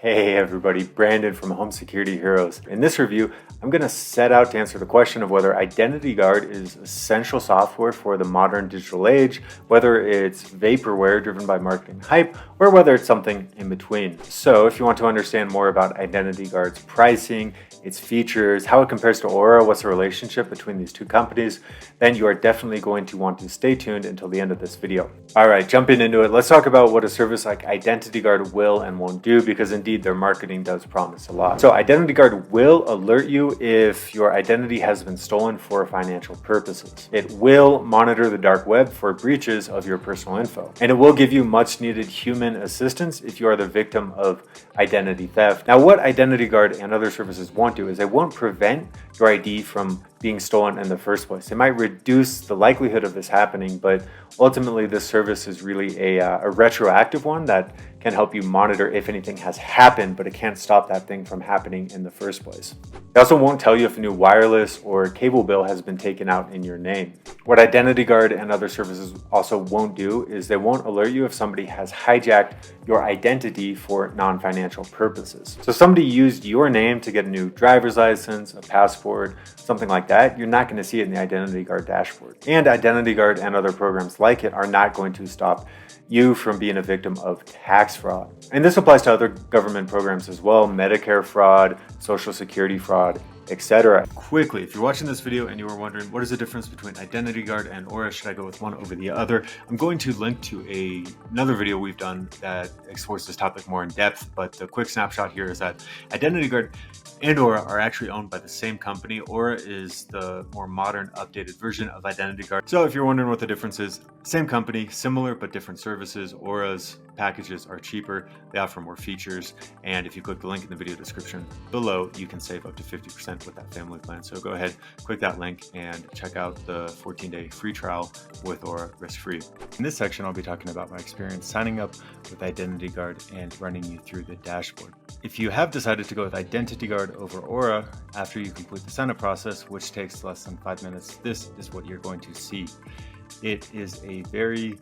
Hey everybody, Brandon from Home Security Heroes. In this review, I'm going to set out to answer the question of whether Identity Guard is essential software for the modern digital age, whether it's vaporware driven by marketing hype, or whether it's something in between. So if you want to understand more about Identity Guard's pricing, its features, how it compares to Aura, what's the relationship between these two companies, then you are definitely going to want to stay tuned until the end of this video. All right, jumping into it, let's talk about what a service like Identity Guard will and won't do, because indeed their marketing does promise a lot. So Identity Guard will alert you if your identity has been stolen for financial purposes. It will monitor the dark web for breaches of your personal info. And it will give you much needed human assistance if you are the victim of identity theft. Now, what Identity Guard and other services won't do is they won't prevent your ID from being stolen in the first place. It might reduce the likelihood of this happening, but ultimately this service is really a retroactive one that can help you monitor if anything has happened, but it can't stop that thing from happening in the first place. It also won't tell you if a new wireless or cable bill has been taken out in your name. What Identity Guard and other services also won't do is they won't alert you if somebody has hijacked your identity for non-financial purposes. So if somebody used your name to get a new driver's license, a passport, something like that, you're not going to see it in the Identity Guard dashboard. And Identity Guard and other programs like it are not going to stop you from being a victim of tax fraud. And this applies to other government programs as well, Medicare fraud, Social Security fraud, etc. Quickly, if you're watching this video and you were wondering what is the difference between Identity Guard and Aura, should I go with one over the other, I'm going to link to another video we've done that explores this topic more in depth, but the quick snapshot here is that Identity Guard and Aura are actually owned by the same company. Aura is the more modern, updated version of Identity Guard. So if you're wondering what the difference is, same company, similar but different services. Aura's packages are cheaper, they offer more features, and if you click the link in the video description below, you can save up to 50% with that family plan. So go ahead, click that link and check out the 14-day free trial with Aura risk-free. In this section, I'll be talking about my experience signing up with Identity Guard and running you through the dashboard. If you have decided to go with Identity Guard over Aura after you complete the sign-up process, which takes less than 5 minutes, this is what you're going to see. It is a very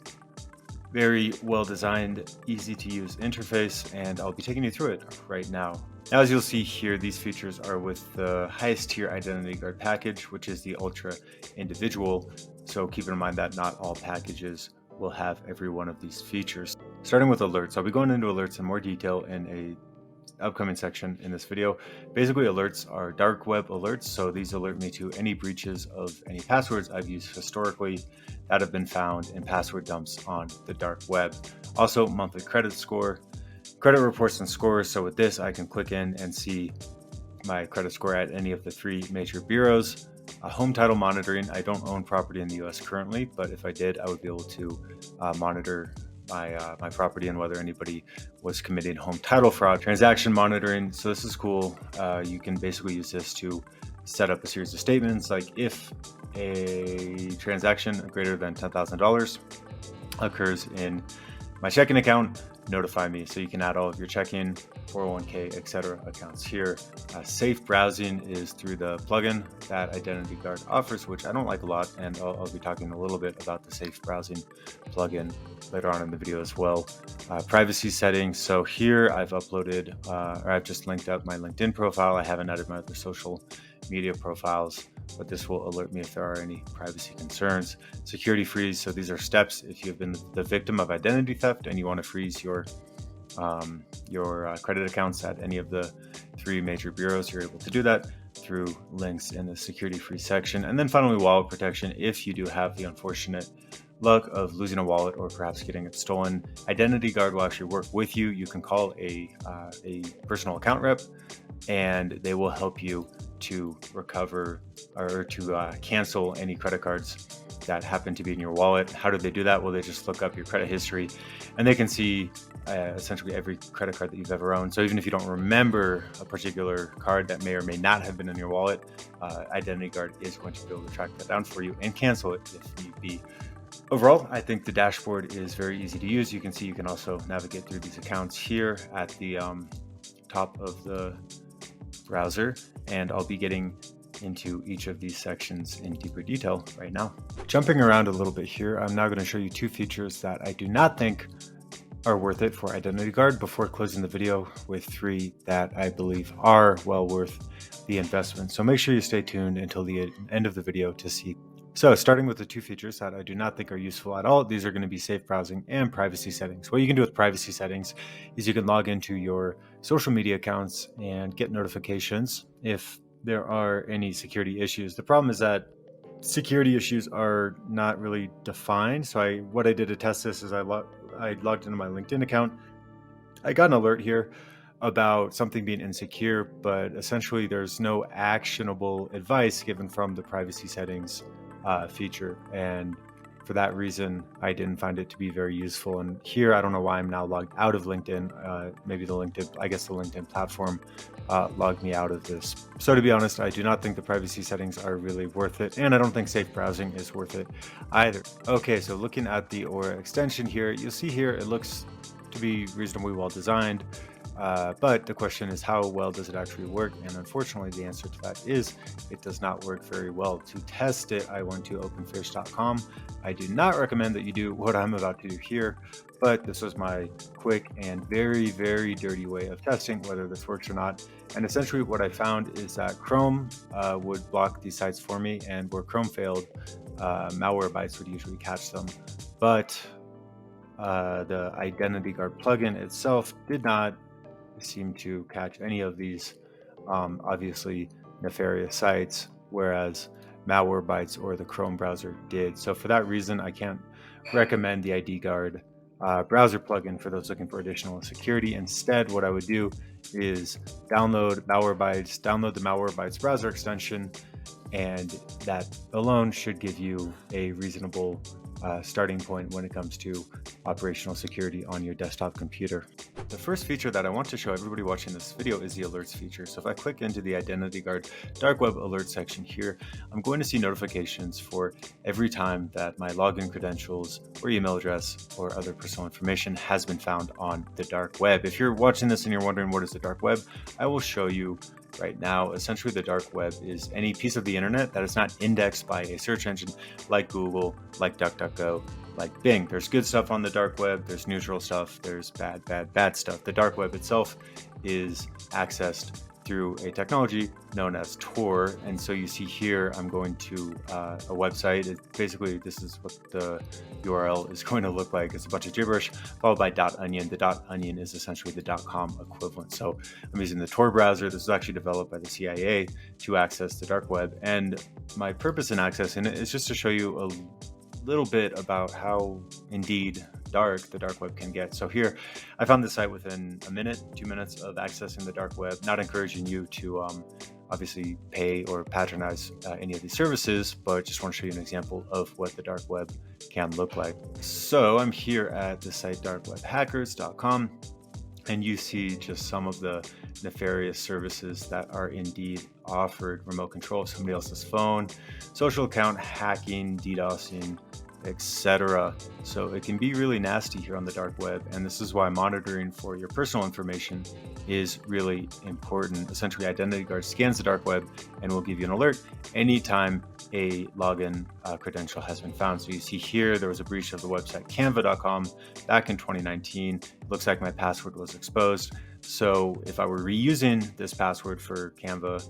well-designed, easy-to-use interface, and I'll be taking you through it right now. Now, as you'll see here, these features are with the highest tier Identity Guard package, which is the Ultra Individual. So keep in mind that not all packages will have every one of these features. Starting with alerts, I'll be going into alerts in more detail in a upcoming section in this video. Basically, alerts are dark web alerts, so these alert me to any breaches of any passwords I've used historically that have been found in password dumps on the dark web. Also, monthly credit score, credit reports and scores. So with this, I can click in and see my credit score at any of the 3 major bureaus. Home title monitoring. I don't own property in the US currently, but if I did, I would be able to monitor my property and whether anybody was committing home title fraud. Transaction monitoring. So this is cool. You can basically use this to set up a series of statements, like if a transaction greater than $10,000 occurs in my checking account, notify me. So you can add all of your checking, 401k, etc. accounts here. Safe browsing is through the plugin that Identity Guard offers, which I don't like a lot, and I'll be talking a little bit about the safe browsing plugin later on in the video as well. Privacy settings. So here I've uploaded, or I've just linked up my LinkedIn profile. I haven't added my other social media profiles, but this will alert me if there are any privacy concerns. Security freeze. So these are steps if you've been the victim of identity theft and you want to freeze your credit accounts at any of the 3 major bureaus. You're able to do that through links in the security free section. And then finally, wallet protection. If you do have the unfortunate luck of losing a wallet or perhaps getting it stolen, Identity Guard will actually work with you. You can call a personal account rep, and they will help you to recover or to cancel any credit cards that happen to be in your wallet. How do they do that? Well, they just look up your credit history and they can see essentially every credit card that you've ever owned. So even if you don't remember a particular card that may or may not have been in your wallet, Identity Guard is going to be able to track that down for you and cancel it if need be. Overall, I think the dashboard is very easy to use. You can see you can also navigate through these accounts here at the top of the browser, and I'll be getting into each of these sections in deeper detail right now. Jumping around a little bit here, I'm now going to show you 2 features that I do not think are worth it for Identity Guard before closing the video with 3 that I believe are well worth the investment. So make sure you stay tuned until the end of the video to see. So starting with the 2 features that I do not think are useful at all, these are going to be safe browsing and privacy settings. What you can do with privacy settings is you can log into your social media accounts and get notifications if there are any security issues. The problem is that security issues are not really defined. So what I did to test this is I logged into my LinkedIn account. I got an alert here about something being insecure, but essentially there's no actionable advice given from the privacy settings feature. And for that reason, I didn't find it to be very useful. And here, I don't know why I'm now logged out of LinkedIn. Maybe the LinkedIn platform logged me out of this. So to be honest, I do not think the privacy settings are really worth it. And I don't think safe browsing is worth it either. Okay, so looking at the Aura extension here, you'll see here, it looks to be reasonably well designed. But the question is, how well does it actually work? And unfortunately, the answer to that is it does not work very well. To test it, I went to openfish.com. I do not recommend that you do what I'm about to do here, but this was my quick and very, very dirty way of testing whether this works or not. And essentially what I found is that Chrome would block these sites for me, and where Chrome failed, Malwarebytes would usually catch them. But the Identity Guard plugin itself did not seem to catch any of these obviously nefarious sites, whereas Malwarebytes or the Chrome browser did. So for that reason, I can't recommend the ID Guard browser plugin for those looking for additional security. Instead, what I would do is download the Malwarebytes browser extension, and that alone should give you a reasonable starting point when it comes to operational security on your desktop computer. The first feature that I want to show everybody watching this video is the alerts feature. So if I click into the Identity Guard dark web alert section here, I'm going to see notifications for every time that my login credentials or email address or other personal information has been found on the dark web. If you're watching this and you're wondering what is the dark web, I will show you right now. Essentially, the dark web is any piece of the internet that is not indexed by a search engine like Google, like DuckDuckGo, like Bing. There's good stuff on the dark web, there's neutral stuff, there's bad stuff. The dark web itself is accessed through a technology known as Tor. And so you see here, I'm going to a website. Basically, this is what the URL is going to look like. It's a bunch of gibberish followed by .onion. The .onion is essentially the .com equivalent. So I'm using the Tor browser. This was actually developed by the CIA to access the dark web. And my purpose in accessing it is just to show you a little bit about how indeed dark the dark web can get. So here, I found this site within a minute, 2 minutes of accessing the dark web. Not encouraging you to obviously pay or patronize any of these services, but just want to show you an example of what the dark web can look like. So I'm here at the site darkwebhackers.com, and you see just some of the nefarious services that are indeed offered: remote control of somebody else's phone, social account hacking, DDoSing, etc. So it can be really nasty here on the dark web, and this is why monitoring for your personal information is really important. Essentially, Identity Guard scans the dark web and will give you an alert anytime a login credential has been found. So you see here, there was a breach of the website canva.com back in 2019. It looks like my password was exposed. So if I were reusing this password for Canva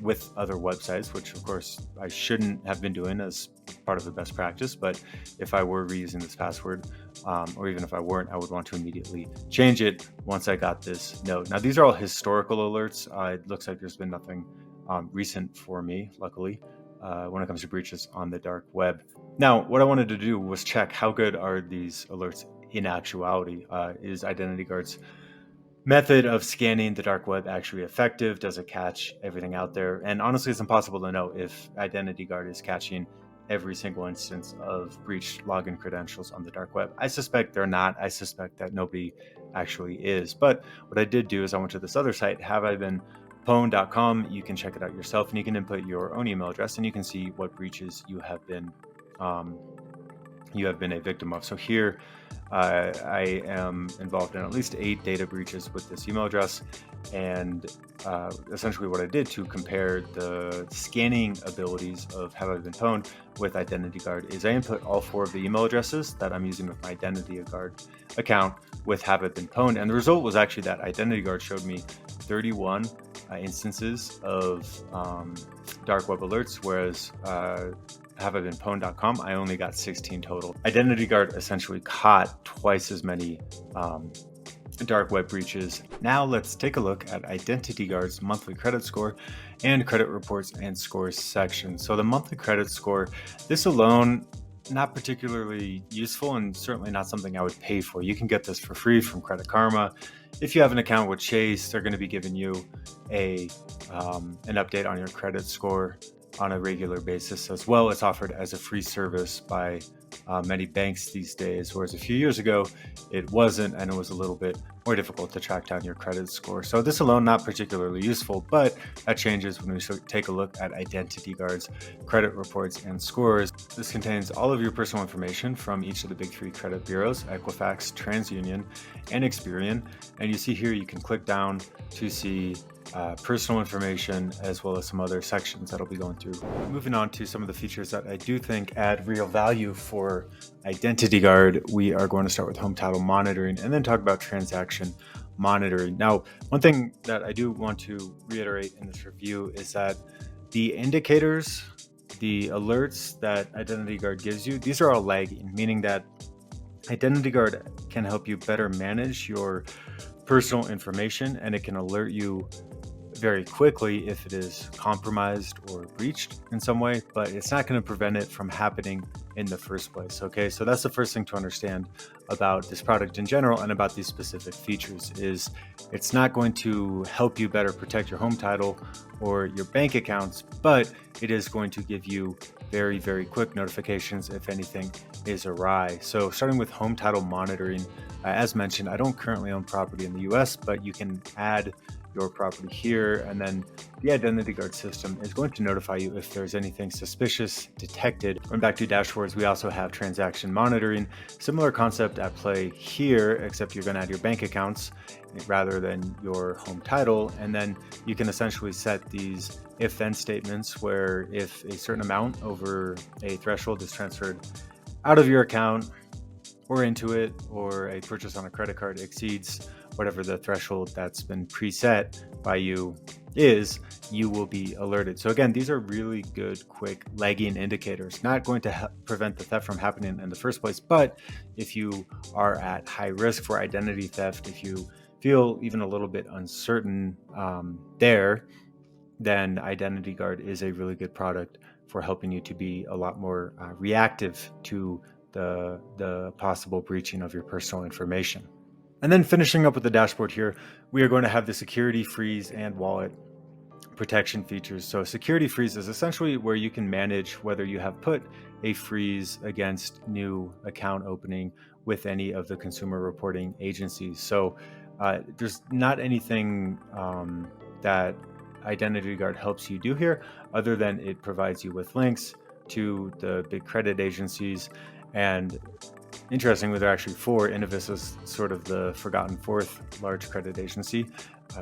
with other websites, which of course I shouldn't have been doing as part of the best practice, but if I were reusing this password, or even if I weren't, I would want to immediately change it once I got this note. Now, these are all historical alerts. It looks like there's been nothing recent for me, luckily, when it comes to breaches on the dark web. Now, what I wanted to do was check how good are these alerts in actuality. Is Identity Guard's method of scanning the dark web actually effective? Does it catch everything out there? And honestly, it's impossible to know if Identity Guard is catching every single instance of breached login credentials on the dark web. I suspect they're not. I suspect that nobody actually is. But what I did do is I went to this other site, haveibeenpwned.com. You can check it out yourself, and you can input your own email address, and you can see what breaches you have been you have been a victim of. So here, I am involved in at least 8 data breaches with this email address. And essentially what I did to compare the scanning abilities of Have I Been Pwned with Identity Guard is I input all 4 of the email addresses that I'm using with my Identity Guard account with Have I Been Pwned. And the result was actually that Identity Guard showed me 31 instances of dark web alerts, whereas haveibeenpwned.com, I only got 16 total. Identity Guard essentially caught twice as many dark web breaches. Now let's take a look at Identity Guard's monthly credit score and credit reports and scores section. So the monthly credit score, this alone, not particularly useful and certainly not something I would pay for. You can get this for free from Credit Karma. If you have an account with Chase, they're going to be giving you an update on your credit score on a regular basis as well. It's offered as a free service by many banks these days, whereas a few years ago it wasn't, and it was a little bit more difficult to track down your credit score. So this alone, not particularly useful, but that changes when we take a look at Identity Guard's credit reports and scores. This contains all of your personal information from each of the big 3 credit bureaus, Equifax, TransUnion, and Experian. And you see here, you can click down to see personal information as well as some other sections that I'll be going through. Moving on to some of the features that I do think add real value for Identity Guard, we are going to start with home title monitoring and then talk about transaction monitoring. Now, one thing that I do want to reiterate in this review is that the indicators, the alerts that Identity Guard gives you, these are all lagging, meaning that Identity Guard can help you better manage your personal information, and it can alert you very quickly if it is compromised or breached in some way, but it's not going to prevent it from happening in the first place. Okay, so that's the first thing to understand about this product in general and about these specific features is it's not going to help you better protect your home title or your bank accounts, but it is going to give you very, very quick notifications if anything is awry. So starting with home title monitoring, as mentioned, I don't currently own property in the US, but you can add your property here, and then the Identity Guard system is going to notify you if there's anything suspicious detected. Going back to dashboards, we also have transaction monitoring. Similar concept at play here, except you're going to add your bank accounts rather than your home title, and then you can essentially set these if-then statements where if a certain amount over a threshold is transferred out of your account or into it, or a purchase on a credit card exceeds whatever the threshold that's been preset by you is, you will be alerted. So again, these are really good, quick lagging indicators, not going to prevent the theft from happening in the first place. But if you are at high risk for identity theft, if you feel even a little bit uncertain there, then Identity Guard is a really good product for helping you to be a lot more reactive to the possible breaching of your personal information. And then finishing up with the dashboard here, we are going to have the security freeze and wallet protection features. So security freeze is essentially where you can manage whether you have put a freeze against new account opening with any of the consumer reporting agencies. So there's not anything that Identity Guard helps you do here other than it provides you with links to the big credit agencies. And interestingly, there are actually 4. Innovis is sort of the forgotten 4th large credit agency.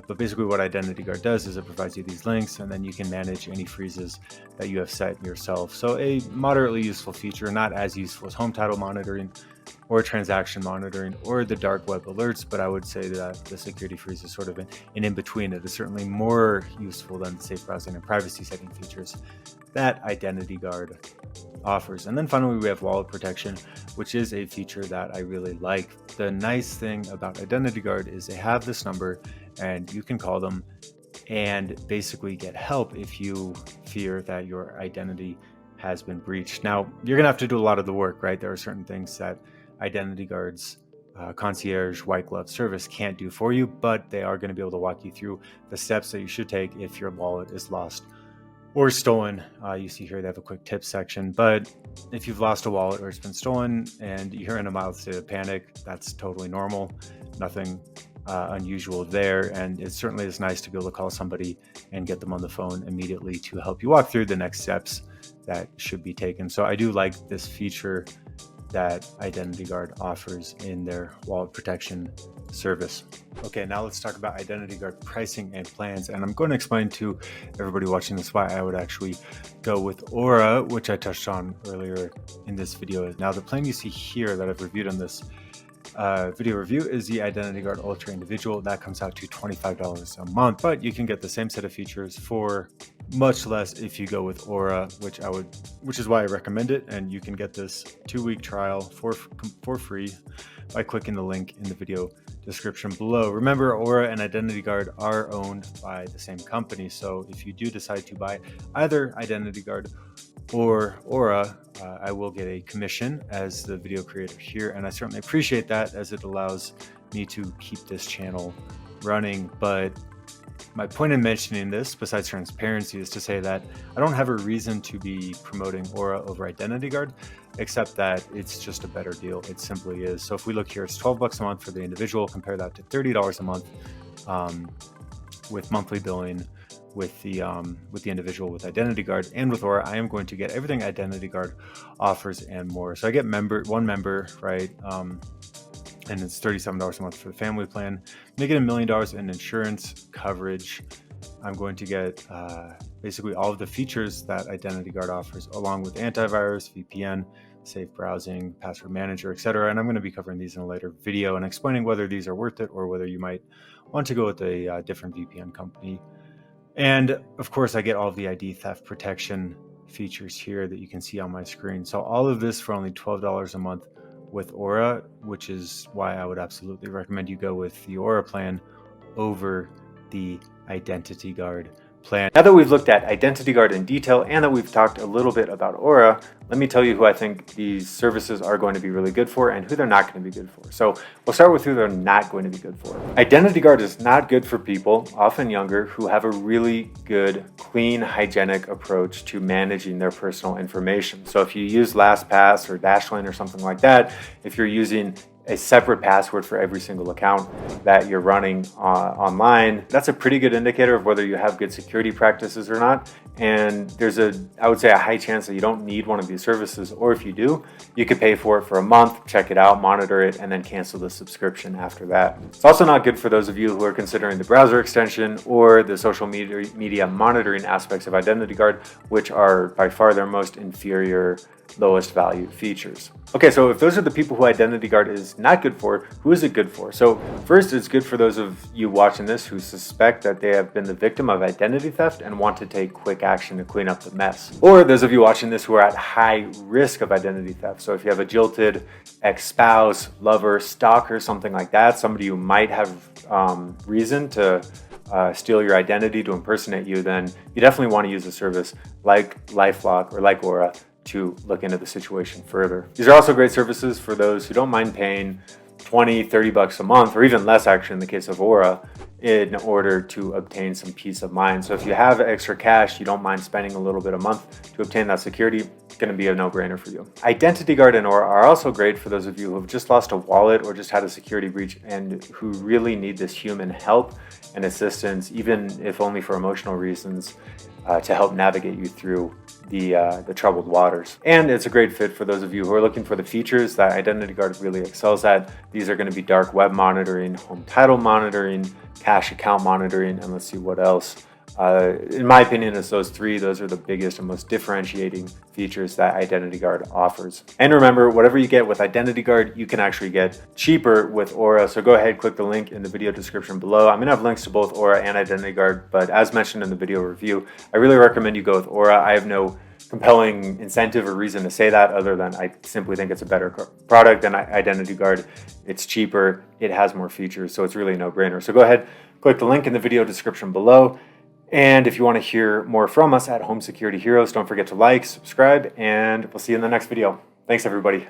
But basically what Identity Guard does is it provides you these links, and then you can manage any freezes that you have set yourself. So a moderately useful feature, not as useful as home title monitoring or transaction monitoring or the dark web alerts, but I would say that the security freeze is sort of an in-between. It is certainly more useful than the safe browsing and privacy setting features that Identity Guard offers. And then finally, we have wallet protection, which is a feature that I really like. The nice thing about Identity Guard is they have this number and you can call them and basically get help if you fear that your identity has been breached. Now, you're gonna have to do a lot of the work, right? There are certain things that Identity Guard's concierge white glove service can't do for you, but they are gonna be able to walk you through the steps that you should take if your wallet is lost or stolen. You see here they have a quick tips section, but if you've lost a wallet or it's been stolen and you're in a mild state of panic, that's totally normal. Nothing unusual there, and it certainly is nice to be able to call somebody and get them on the phone immediately to help you walk through the next steps that should be taken. So I do like this feature that Identity Guard offers in their wallet protection service. Okay, now let's talk about Identity Guard pricing and plans. And I'm going to explain to everybody watching this why I would actually go with Aura, which I touched on earlier in this video. Now, the plan you see here that I've reviewed on this video review is the Identity Guard Ultra Individual. That comes out to $25 a month, but you can get the same set of features for much less if you go with Aura, which is why I recommend it. And you can get this 2-week trial for free by clicking the link in the video description below. Remember, Aura and Identity Guard are owned by the same company, so if you do decide to buy either Identity Guard or Aura, I will get a commission as the video creator here, and I certainly appreciate that, as it allows me to keep this channel running. But my point in mentioning this, besides transparency, is to say that I don't have a reason to be promoting Aura over Identity Guard, except that it's just a better deal. It simply is. So if we look here, it's $12 a month for the individual. Compare that to $30 a month with monthly billing with the individual with Identity Guard. And with Aura, I am going to get everything Identity Guard offers and more. So I get one member, right? And it's $37 a month for the family plan. They get $1 million in insurance coverage. I'm going to get basically all of the features that Identity Guard offers, along with antivirus, VPN, safe browsing, password manager, etc. And I'm going to be covering these in a later video and explaining whether these are worth it or whether you might want to go with a different VPN company. And of course, I get all of the ID theft protection features here that you can see on my screen. So all of this for only $12 a month with Aura, which is why I would absolutely recommend you go with the Aura plan over the Identity Guard plan. Now that we've looked at Identity Guard in detail and that we've talked a little bit about Aura, let me tell you who I think these services are going to be really good for and who they're not going to be good for. So we'll start with who they're not going to be good for. Identity Guard is not good for people, often younger, who have a really good, clean, hygienic approach to managing their personal information. So if you use LastPass or Dashlane or something like that, if you're using a separate password for every single account that you're running online, that's a pretty good indicator of whether you have good security practices or not. And there's I would say a high chance that you don't need one of these services, or if you do, you could pay for it for a month, check it out, monitor it, and then cancel the subscription after that. It's also not good for those of you who are considering the browser extension or the social media monitoring aspects of Identity Guard, which are by far their most inferior, lowest value features. Okay, so if those are the people who Identity Guard is not good for, who is it good for? So first, it's good for those of you watching this who suspect that they have been the victim of identity theft and want to take quick action to clean up the mess. Or those of you watching this who are at high risk of identity theft. So if you have a jilted ex-spouse, lover, stalker, something like that, somebody who might have reason to steal your identity, to impersonate you, then you definitely want to use a service like LifeLock or like Aura to look into the situation further. These are also great services for those who don't mind paying $20-30 a month, or even less actually in the case of Aura, in order to obtain some peace of mind. So if you have extra cash, you don't mind spending a little bit a month to obtain that security, it's going to be a no-brainer for you. Identity Guard and Aura are also great for those of you who have just lost a wallet or just had a security breach and who really need this human help and assistance, even if only for emotional reasons, to help navigate you through the troubled waters. And it's a great fit for those of you who are looking for the features that Identity Guard really excels at. These are going to be dark web monitoring, home title monitoring, cash account monitoring, and let's see what else. In my opinion, it's those three. Those are the biggest and most differentiating features that Identity Guard offers. And remember, whatever you get with Identity Guard, you can actually get cheaper with Aura. So go ahead, click the link in the video description below. I'm going to have links to both Aura and Identity Guard, but as mentioned in the video review, I really recommend you go with Aura. I have no compelling incentive or reason to say that other than I simply think it's a better product than Identity Guard. It's cheaper, it has more features, so it's really a no-brainer. So go ahead, click the link in the video description below. And if you want to hear more from us at Home Security Heroes, don't forget to like, subscribe, and we'll see you in the next video. Thanks, everybody.